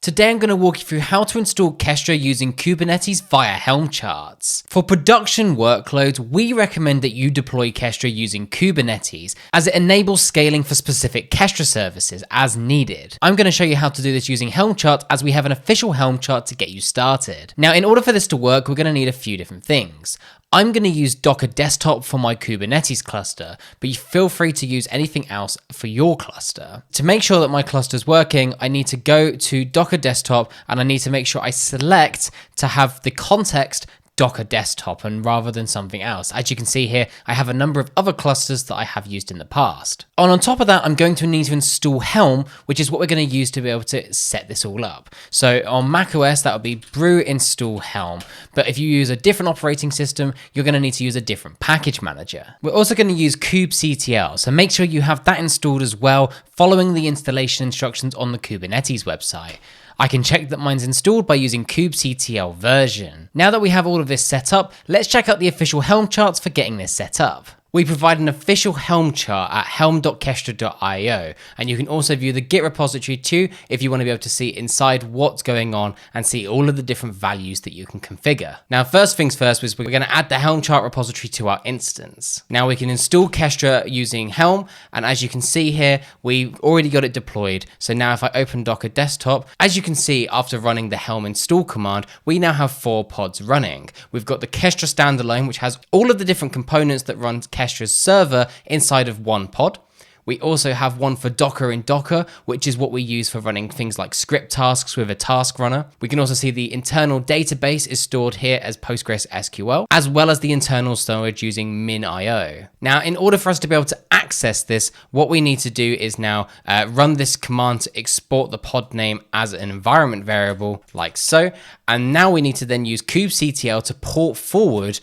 Today I'm going to walk you through how to install Kestra using Kubernetes via Helm charts. For production workloads, we recommend that you deploy Kestra using Kubernetes as it enables scaling for specific Kestra services as needed. I'm going to show you how to do this using Helm charts as we have an official Helm chart to get you started. Now, in order for this to work, we're going to need a few different things. I'm going to use Docker Desktop for my Kubernetes cluster, but you feel free to use anything else for your cluster. To make sure that my cluster is working, I need to go to Docker Desktop and I need to make sure I select to have the context Docker Desktop and rather than something else. As you can see here, I have a number of other clusters that I have used in the past. And on top of that, I'm going to need to install Helm, which is what we're going to use to be able to set this all up. So on macOS, that would be brew install Helm. But if you use a different operating system, you're going to need to use a different package manager. We're also going to use kubectl, so make sure you have that installed as well, following the installation instructions on the Kubernetes website. I can check that mine's installed by using kubectl version. Now that we have all of this set up, let's check out the official Helm charts for getting this set up. We provide an official Helm chart at helm.kestra.io, and you can also view the Git repository too if you want to be able to see inside what's going on and see all of the different values that you can configure. Now, first things first is we're going to add the Helm chart repository to our instance. Now we can install Kestra using Helm, and as you can see here, we've already got it deployed. So now if I open Docker Desktop, as you can see after running the Helm install command, we now have 4 pods running. We've got the Kestra standalone, which has all of the different components that run Kestra's server inside of one pod. We also have one for Docker in Docker, which is what we use for running things like script tasks with a task runner. We can also see the internal database is stored here as PostgreSQL, as well as the internal storage using min.io. Now, in order for us to be able to access this, what we need to do is now run this command to export the pod name as an environment variable, like so. And now we need to then use kubectl to port forward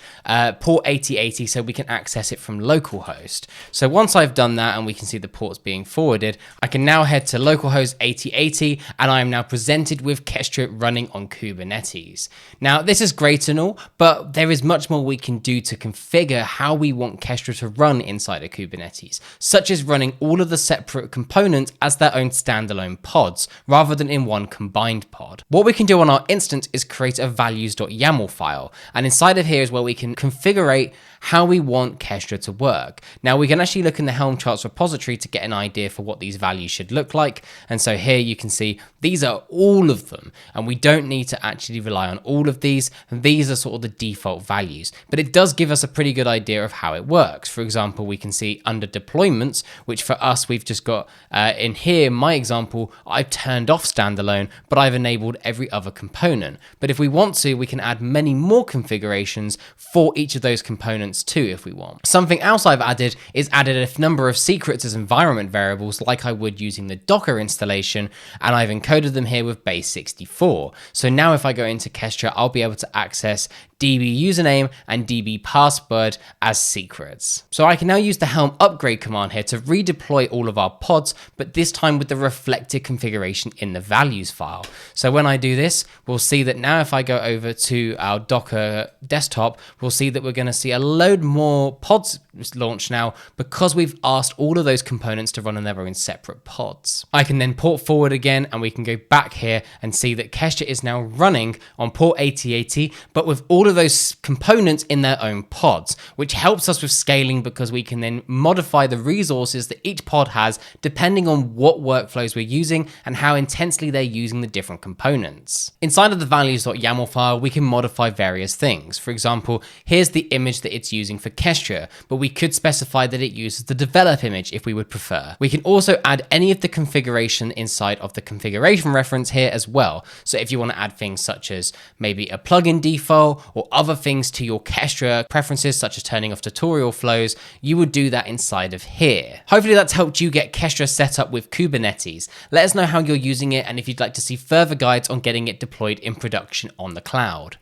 port 8080 so we can access it from localhost. So once I've done that and we can see the ports being forwarded, I can now head to localhost 8080 and I am now presented with Kestra running on Kubernetes. Now this is great and all, but there is much more we can do to configure how we want Kestra to run inside of Kubernetes, such as running all of the separate components as their own standalone pods, rather than in one combined pod. What we can do on our instance is create a values.yaml file, and inside of here is where we can configure how we want Kestra to work. Now we can actually look in the Helm charts repository to get an idea for what these values should look like, and so here you can see these are all of them, and we don't need to actually rely on all of these. These are sort of the default values, but it does give us a pretty good idea of how it works. For example, we can see under deployments, which for us we've just got in here, my example, I've turned off standalone, but I've enabled every other component. But if we want to, we can add many more configurations for each of those components too if we want. Something else I've added is added a number of secrets as environment variables like I would using the Docker installation, and I've encoded them here with base 64. So now if I go into Kestra, I'll be able to access DB username and DB password as secrets. So I can now use the Helm upgrade command here to redeploy all of our pods, but this time with the reflected configuration in the values file. So when I do this, we'll see that now if I go over to our Docker desktop, we'll see that we're going to see a load more pods launch now because we've asked all of those components to run on their own separate pods. I can then port forward again and we can go back here and see that Kestra is now running on port 8080, but with all of those components in their own pods, which helps us with scaling because we can then modify the resources that each pod has depending on what workflows we're using and how intensely they're using the different components. Inside of the values.yaml file, we can modify various things. For example, here's the image that it's using for Kestra, but we could specify that it uses the develop image if we would prefer. We can also add any of the configuration inside of the configuration reference here as well. So if you want to add things such as maybe a plugin default or other things to your Kestra preferences, such as turning off tutorial flows, you would do that inside of here. Hopefully that's helped you get Kestra set up with Kubernetes. Let us know how you're using it and if you'd like to see further guides on getting it deployed in production on the cloud.